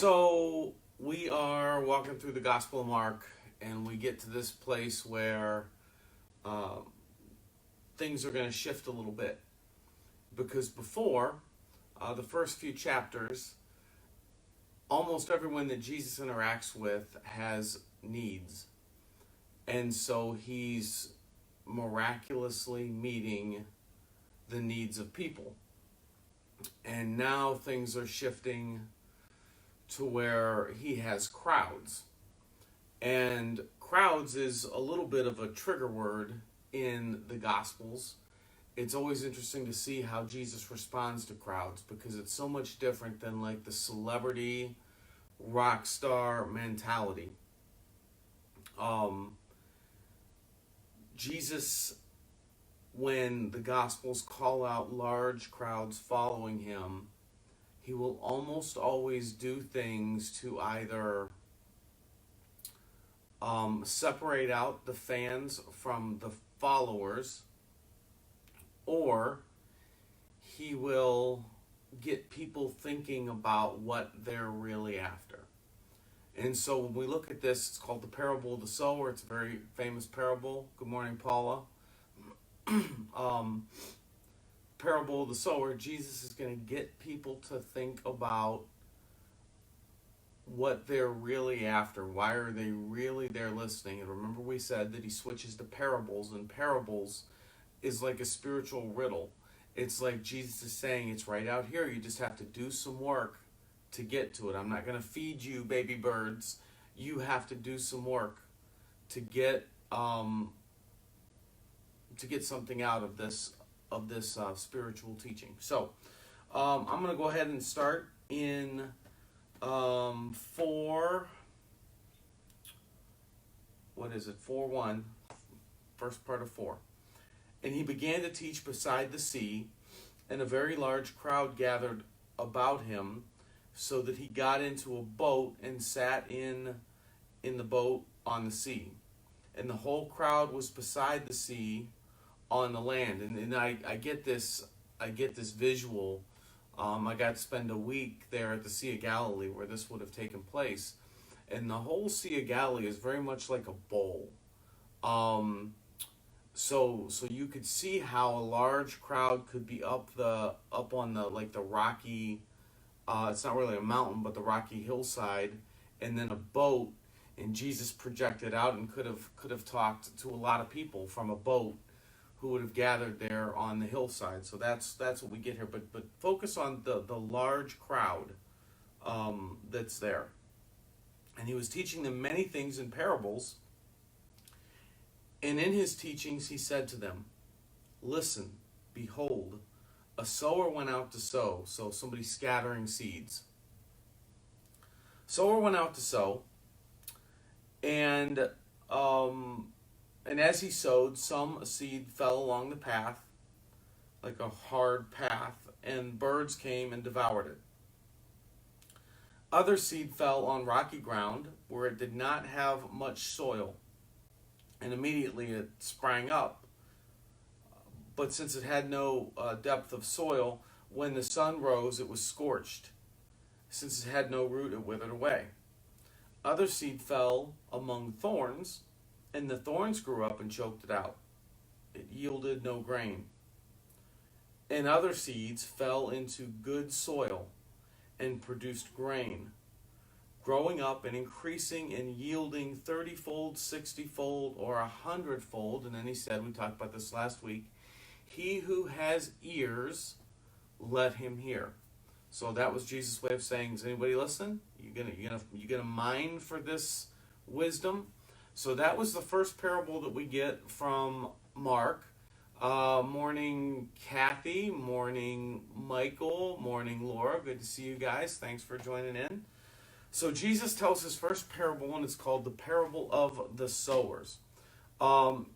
So we are walking through the Gospel of Mark, and we get to this place where uh, things are going to shift a little bit. Because before the first few chapters, almost everyone that Jesus interacts with has needs. And so he's miraculously meeting the needs of people. And now things are shifting to where he has crowds. And crowds is a little bit of a trigger word in the Gospels. It's always interesting to see how Jesus responds to crowds because it's so much different than like the celebrity rock star mentality. Jesus, when the Gospels call out large crowds following him, he will almost always do things to either separate out the fans from the followers, or he will get people thinking about what they're really after. And so when we look at this, it's called the parable of the sower. It's a very famous parable. Good morning, Paula. Parable of the sower, Jesus is going to get people to think about what they're really after. Why are they really there listening? And remember we said that he switches to parables, and parables is like a spiritual riddle. It's like Jesus is saying, it's right out here. You just have to do some work to get to it. I'm not going to feed you baby birds. You have to do some work to get something out of this spiritual teaching. So I'm going to go ahead and start in 4. What is it? 4:1, first part of 4. And he began to teach beside the sea, and a very large crowd gathered about him, so that he got into a boat and sat in the boat on the sea. And the whole crowd was beside the sea on the land. And I get this visual. I got to spend a week there at the Sea of Galilee where this would have taken place. And the whole Sea of Galilee is very much like a bowl. So you could see how a large crowd could be up on the like the rocky, it's not really a mountain, but the rocky hillside, and then a boat, and Jesus projected out and could have talked to a lot of people from a boat who would have gathered there on the hillside. So that's what we get here. But focus on the large crowd that's there. And he was teaching them many things in parables. And in his teachings he said to them, "Listen, behold, a sower went out to sow." So somebody scattering seeds. Sower went out to sow, and as he sowed, some seed fell along the path, like a hard path, and birds came and devoured it. Other seed fell on rocky ground, where it did not have much soil, and immediately it sprang up. But since it had no depth of soil, when the sun rose, it was scorched. Since it had no root, it withered away. Other seed fell among thorns, and the thorns grew up and choked it out. It yielded no grain. And other seeds fell into good soil and produced grain, growing up and increasing and yielding 30-fold, 60-fold, or 100-fold. And then he said, we talked about this last week, "He who has ears, let him hear." So that was Jesus' way of saying, is anybody listening? You gonna mine for this wisdom? So that was the first parable that we get from Mark. Morning, Kathy. Morning, Michael. Morning, Laura. Good to see you guys. Thanks for joining in. So Jesus tells his first parable, and it's called the parable of the sowers. And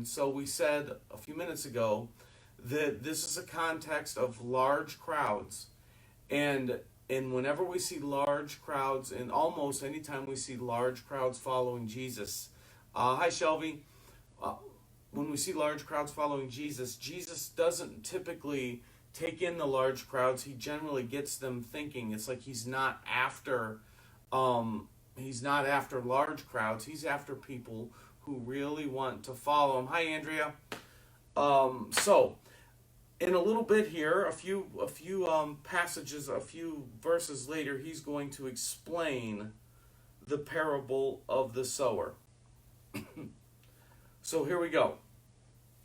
so we said a few minutes ago that this is a context of large crowds, and whenever we see large crowds, and almost anytime we see large crowds following Jesus, hi Shelby, when we see large crowds following Jesus, Jesus doesn't typically take in the large crowds. He generally gets them thinking. It's like he's not after large crowds. He's after people who really want to follow him. Hi, Andrea. So in a little bit here, a few passages, a few verses later, he's going to explain the parable of the sower. So here we go.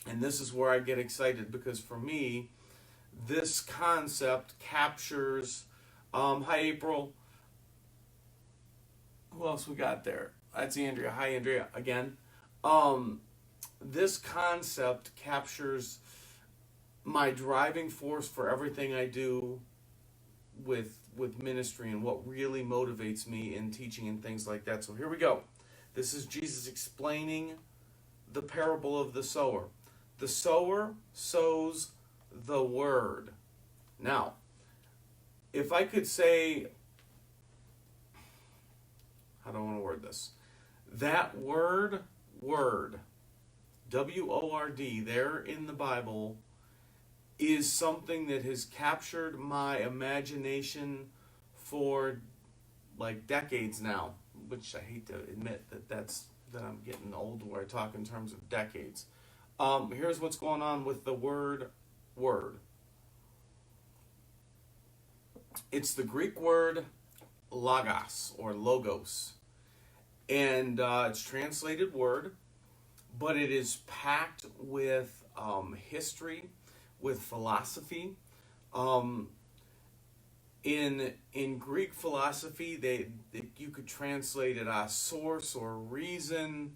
And this is where I get excited, because for me, this concept captures, hi April. Who else we got there? That's Andrea. Hi Andrea again. This concept captures my driving force for everything I do with ministry, and what really motivates me in teaching and things like that. So here we go. This is Jesus explaining the parable of the sower. The sower sows the word. Now, if I could say, how do I want to word this? That word, W-O-R-D, there in the Bible, is something that has captured my imagination for like decades now, which I hate to admit that I'm getting old where I talk in terms of decades. Here's what's going on with the word. It's the Greek word logos or logos, and it's translated word, but it is packed with history, with philosophy. In Greek philosophy, you could translate it as source or reason.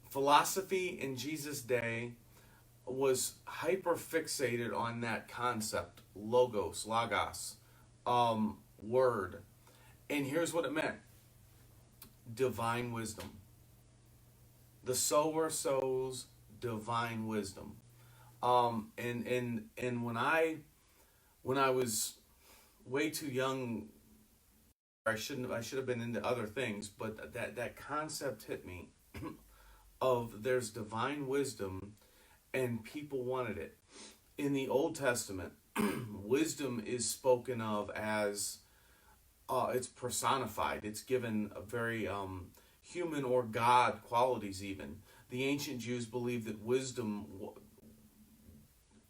Philosophy in Jesus' day was hyper fixated on that concept, logos, word. And here's what it meant: divine wisdom. The sower sows divine wisdom. And when I was way too young, I should have been into other things, but that concept hit me of there's divine wisdom, and people wanted it. In the Old Testament, wisdom is spoken of as it's personified. It's given a very human or God qualities even. The ancient Jews believed that wisdom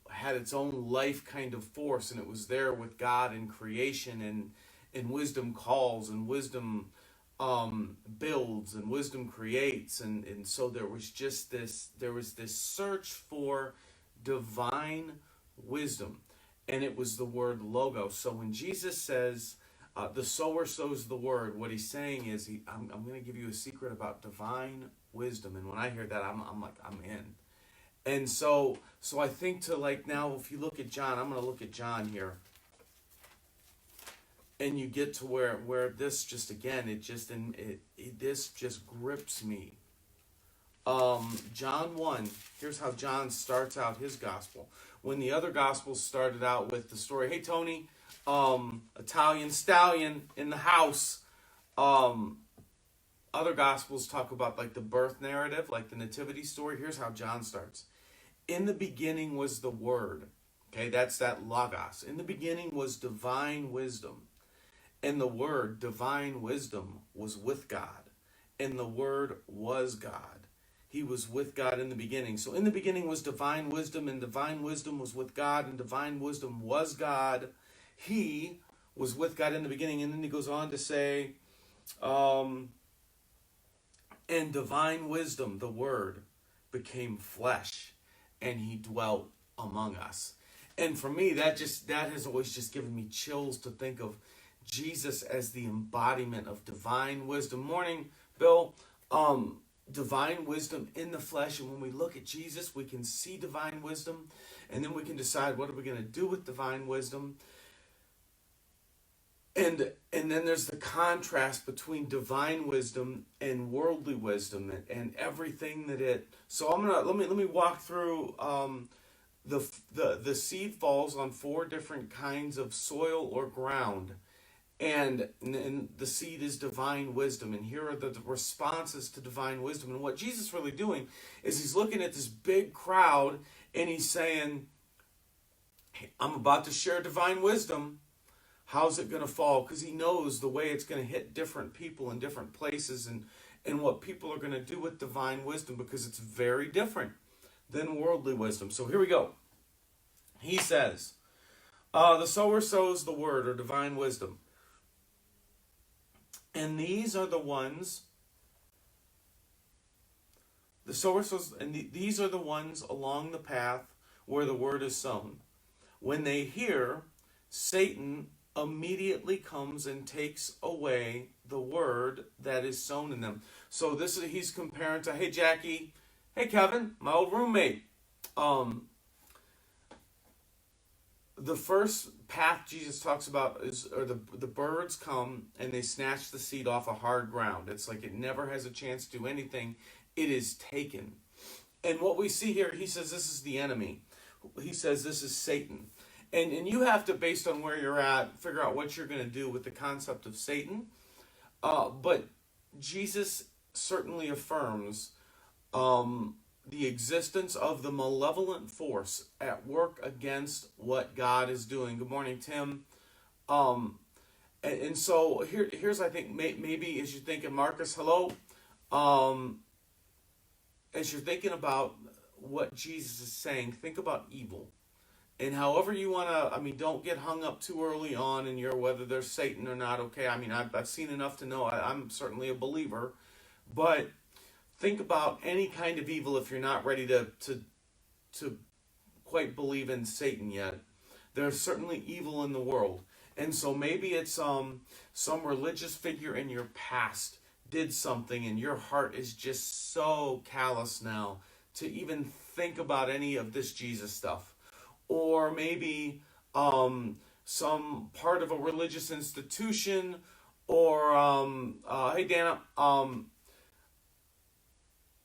had its own life kind of force, and it was there with God in creation, and wisdom calls, and wisdom builds, and wisdom creates, and so there was this search for divine wisdom, and it was the word logos. So when Jesus says the sower sows the word, what he's saying is I'm going to give you a secret about divine wisdom. And when I hear that, I'm like, I'm in. And so I think to, like, now if you look at John, I'm going to look at John here, and you get to where this just, again, this just grips me. John 1, here's how John starts out his gospel. When the other gospels started out with the story, hey Tony, Italian stallion in the house. Other gospels talk about like the birth narrative, like the nativity story. Here's how John starts. In the beginning was the word. Okay, that's that logos. In the beginning was divine wisdom. And the word, divine wisdom, was with God. And the word was God. He was with God in the beginning. So in the beginning was divine wisdom, and divine wisdom was with God, and divine wisdom was God. He was with God in the beginning. And then he goes on to say, and divine wisdom, the word, became flesh, and he dwelt among us. And for me, that has always just given me chills to think of Jesus as the embodiment of divine wisdom. Morning, Bill. Divine wisdom in the flesh. And when we look at Jesus, we can see divine wisdom, and then we can decide what are we going to do with divine wisdom. And then there's the contrast between divine wisdom and worldly wisdom, and everything that it. So let me walk through. The seed falls on 4 different kinds of soil or ground, and the seed is divine wisdom. And here are the responses to divine wisdom. And what Jesus is really doing is he's looking at this big crowd and he's saying, hey, I'm about to share divine wisdom. How's it going to fall? Because he knows the way it's going to hit different people in different places, and what people are going to do with divine wisdom, because it's very different than worldly wisdom. So here we go. He says, the sower sows the word, or divine wisdom. And these are the ones, the sower sows, and these are the ones along the path where the word is sown. When they hear, Satan immediately comes and takes away the word that is sown in them. So this is, he's comparing to, hey Jackie, hey Kevin, my old roommate. The first path Jesus talks about is, or the birds come and they snatch the seed off of hard ground. It's like it never has a chance to do anything. It is taken. And what we see here, he says this is the enemy. He says this is Satan. And you have to, based on where you're at, figure out what you're going to do with the concept of Satan. But Jesus certainly affirms the existence of the malevolent force at work against what God is doing. Good morning, Tim. And so here's, I think, maybe as you're thinking, Marcus, hello. As you're thinking about what Jesus is saying, think about evil. And however you want to, I mean, don't get hung up too early on in your whether there's Satan or not, okay? I mean, I've seen enough to know I'm certainly a believer. But think about any kind of evil if you're not ready to quite believe in Satan yet. There's certainly evil in the world. And so maybe it's some religious figure in your past did something and your heart is just so callous now to even think about any of this Jesus stuff. Or maybe some part of a religious institution, or hey Dana,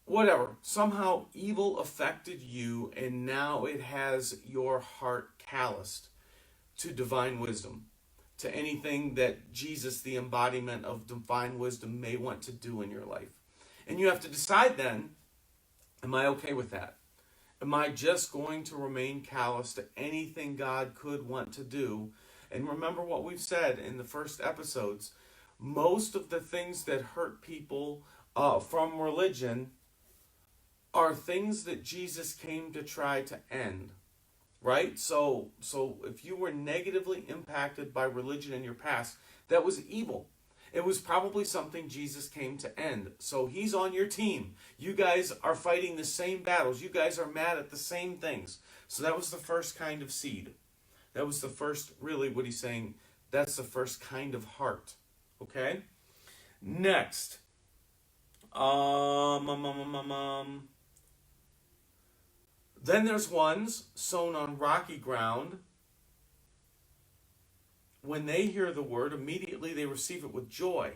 whatever. Somehow evil affected you, and now it has your heart calloused to divine wisdom, to anything that Jesus, the embodiment of divine wisdom, may want to do in your life. And you have to decide then, am I okay with that? Am I just going to remain callous to anything God could want to do? And remember what we've said in the first episodes. Most of the things that hurt people from religion are things that Jesus came to try to end. Right? So if you were negatively impacted by religion in your past, that was evil. It was probably something Jesus came to end. So he's on your team. You guys are fighting the same battles. You guys are mad at the same things. So that was the first kind of seed. That was the first, really what he's saying, that's the first kind of heart. Okay? Next. Then there's ones sown on rocky ground. When they hear the word, immediately they receive it with joy,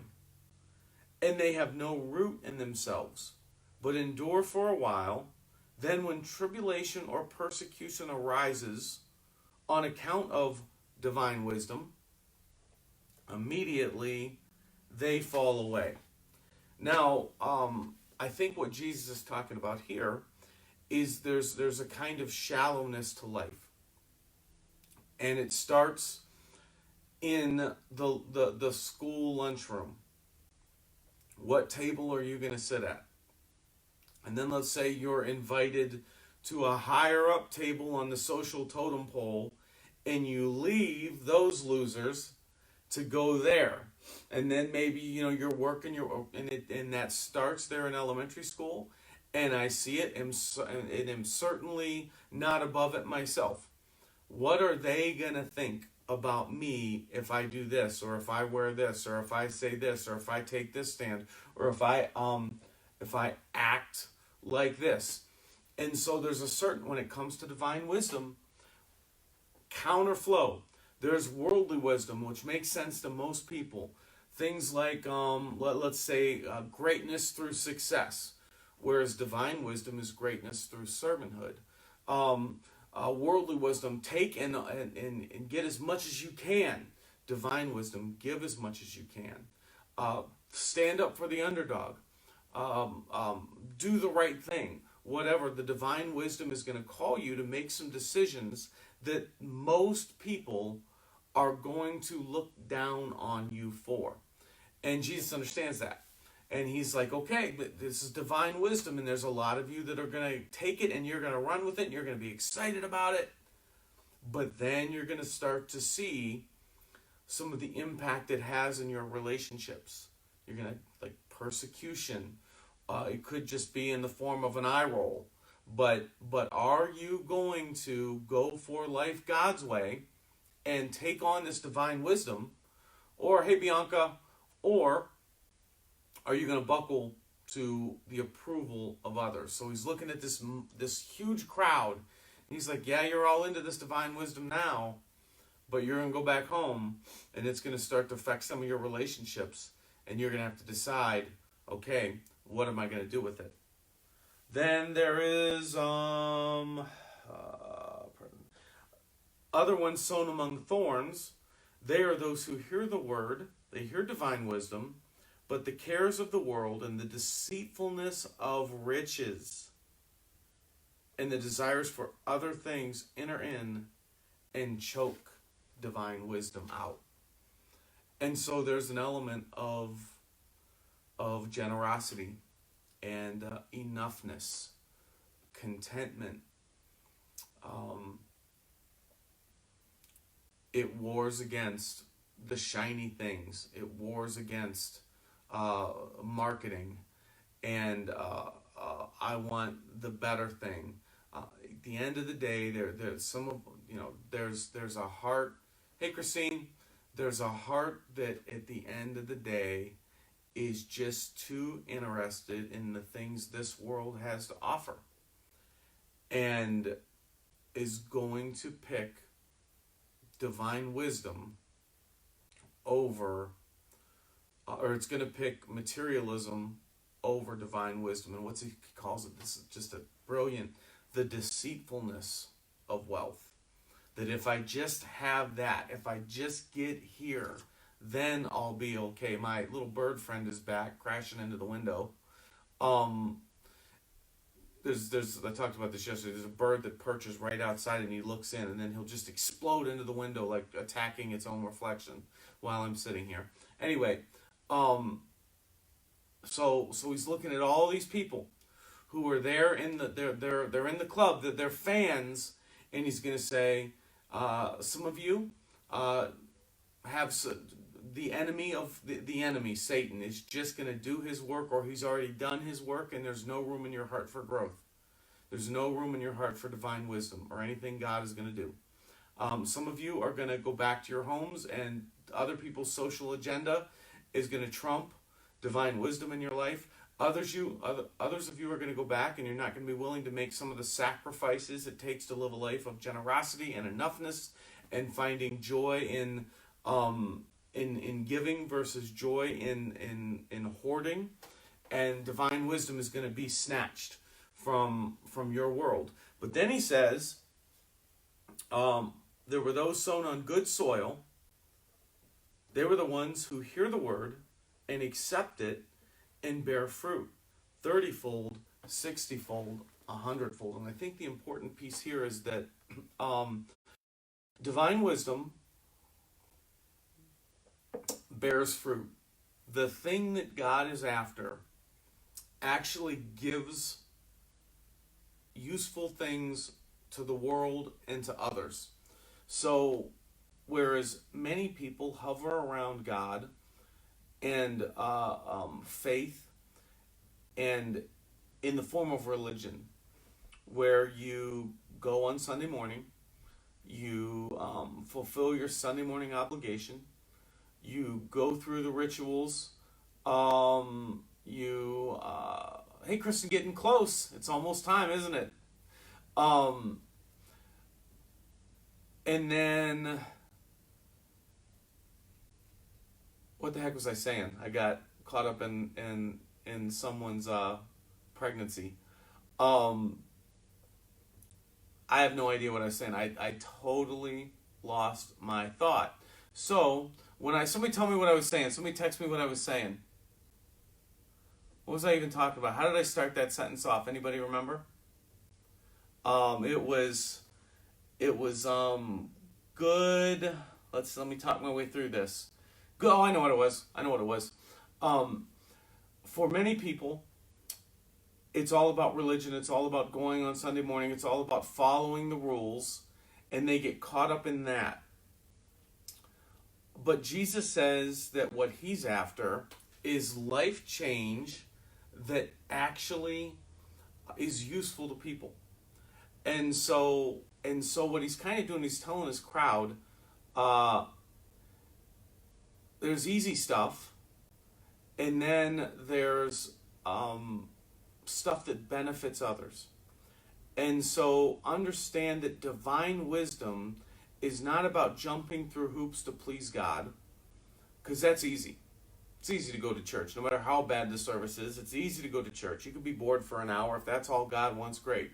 and they have no root in themselves, but endure for a while. Then when tribulation or persecution arises on account of divine wisdom, immediately they fall away. Now, I think what Jesus is talking about here is there's a kind of shallowness to life. And it starts in the school lunchroom. What table are you going to sit at? And then let's say you're invited to a higher up table on the social totem pole, and you leave those losers to go there. And then maybe you're working and that starts there in elementary school, and I see it and am certainly not above it myself. What are they going to think about me if I do this, or if I wear this, or if I say this, or if I take this stand, or if I act like this? And so there's a certain, when it comes to divine wisdom, counterflow. There's worldly wisdom, which makes sense to most people. Things like, let's say, greatness through success, whereas divine wisdom is greatness through servanthood. Worldly wisdom, take and get as much as you can. divine wisdom. Give as much as you can. Stand up for the underdog. Do the right thing. Whatever, the divine wisdom is going to call you to make some decisions that most people are going to look down on you for. And Jesus understands that. And he's like, okay, but this is divine wisdom, and there's a lot of you that are going to take it and you're going to run with it and you're going to be excited about it. But then you're going to start to see some of the impact it has in your relationships. You're going to, like, persecution. It could just be in the form of an eye roll. But are you going to go for life God's way and take on this divine wisdom? Or, hey, Bianca, or are you going to buckle to the approval of others? So he's looking at this huge crowd. And he's like, yeah, you're all into this divine wisdom now, but you're going to go back home, and it's going to start to affect some of your relationships. And you're going to have to decide, okay, what am I going to do with it? Then there is other ones sown among thorns. They are those who hear the word, they hear divine wisdom, but the cares of the world and the deceitfulness of riches and the desires for other things enter in and choke divine wisdom out. And so there's an element of generosity and enoughness, contentment. It wars against the shiny things. It wars against marketing, and I want the better thing. At the end of the day, there's some of there's a heart. Hey, Christine, there's a heart that at the end of the day is just too interested in the things this world has to offer, and is going to pick divine wisdom over, or it's going to pick materialism over divine wisdom. And what's he calls it? This is just a brilliant, the deceitfulness of wealth. That if I just have that, if I just get here, then I'll be okay. My little bird friend is back, crashing into the window. There's I talked about this yesterday. There's a bird that perches right outside, and he looks in, and then he'll just explode into the window, like attacking its own reflection while I'm sitting here. Anyway, so he's looking at all these people who are there in they're in the club, that they're fans, and he's going to say, some of you have the enemy of the enemy, Satan, is just going to do his work, or he's already done his work, and there's no room in your heart for growth. There's no room in your heart for divine wisdom or anything God is going to do. Some of you are going to go back to your homes, and other people's social agenda is going to trump divine wisdom in your life. Others of you are going to go back, and you're not going to be willing to make some of the sacrifices it takes to live a life of generosity and enoughness, and finding joy in giving versus joy in hoarding. And divine wisdom is going to be snatched from your world. But then he says, there were those sown on good soil. They were the ones who hear the word and accept it and bear fruit, 30-fold, 60-fold, 100-fold. And I think the important piece here is that divine wisdom bears fruit. The thing that God is after actually gives useful things to the world and to others. So whereas many people hover around God and faith and in the form of religion, where you go on Sunday morning, you fulfill your Sunday morning obligation, you go through the rituals, hey Kristen, getting close, it's almost time, isn't it? And then, what the heck was I saying? I got caught up in someone's pregnancy. I have no idea what I was saying. I totally lost my thought. So when somebody tell me what I was saying, somebody text me what I was saying. What was I even talking about? How did I start that sentence off? Anybody remember? It was good. Let me talk my way through this. Good. Oh, I know what it was. Um, for many people, it's all about religion. It's all about going on Sunday morning. It's all about following the rules, and they get caught up in that. But Jesus says that what he's after is life change that actually is useful to people. And so what he's kind of doing, he's telling his crowd, uh, there's easy stuff, and then there's stuff that benefits others. And so understand that divine wisdom is not about jumping through hoops to please God, because that's easy. It's easy to go to church. No matter how bad the service is, it's easy to go to church. You could be bored for an hour. If that's all God wants, great.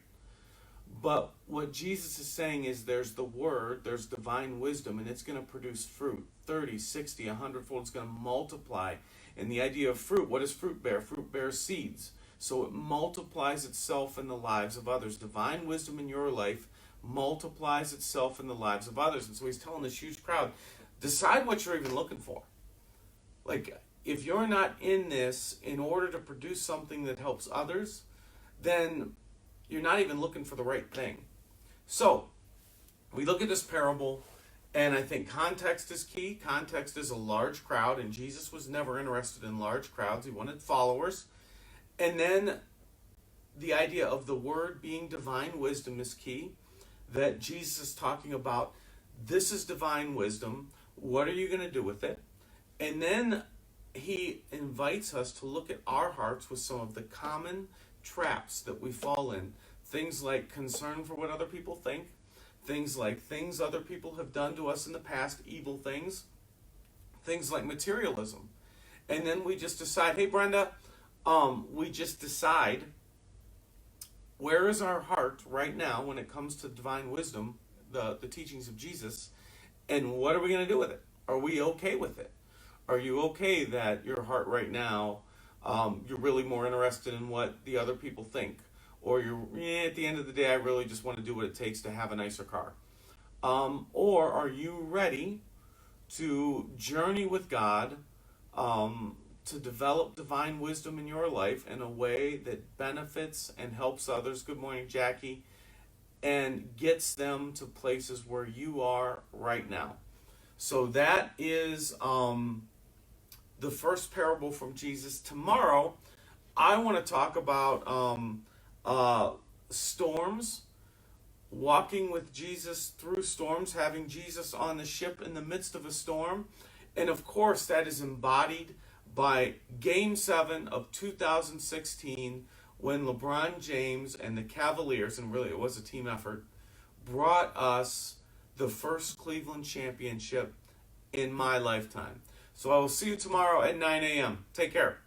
But what Jesus is saying is there's the word, there's divine wisdom, and it's going to produce fruit 30, 60, 100-fold. It's going to multiply. And the idea of fruit, what does fruit bear? Fruit bears seeds. So it multiplies itself in the lives of others. Divine wisdom in your life multiplies itself in the lives of others. And so he's telling this huge crowd, decide what you're even looking for. Like, if you're not in this in order to produce something that helps others, then you're not even looking for the right thing. So, we look at this parable, and I think context is key. Context is a large crowd, and Jesus was never interested in large crowds. He wanted followers. And then the idea of the word being divine wisdom is key. That Jesus is talking about, this is divine wisdom. What are you going to do with it? And then he invites us to look at our hearts with some of the common traps that we fall in. Things like concern for what other people think. Things like things other people have done to us in the past, evil things. Things like materialism. And then we just decide, hey Brenda, we just decide, where is our heart right now when it comes to divine wisdom, the teachings of Jesus, and what are we going to do with it? Are we okay with it? Are you okay that your heart right now, you're really more interested in what the other people think? Or at the end of the day, I really just want to do what it takes to have a nicer car? Or are you ready to journey with God, to develop divine wisdom in your life in a way that benefits and helps others? Good morning, Jackie. And gets them to places where you are right now. So that is the first parable from Jesus. Tomorrow, I want to talk about storms, walking with Jesus through storms, having Jesus on the ship in the midst of a storm. And of course, that is embodied by Game 7 of 2016, when LeBron James and the Cavaliers, and really it was a team effort, brought us the first Cleveland championship in my lifetime. So I will see you tomorrow at 9 a.m. Take care.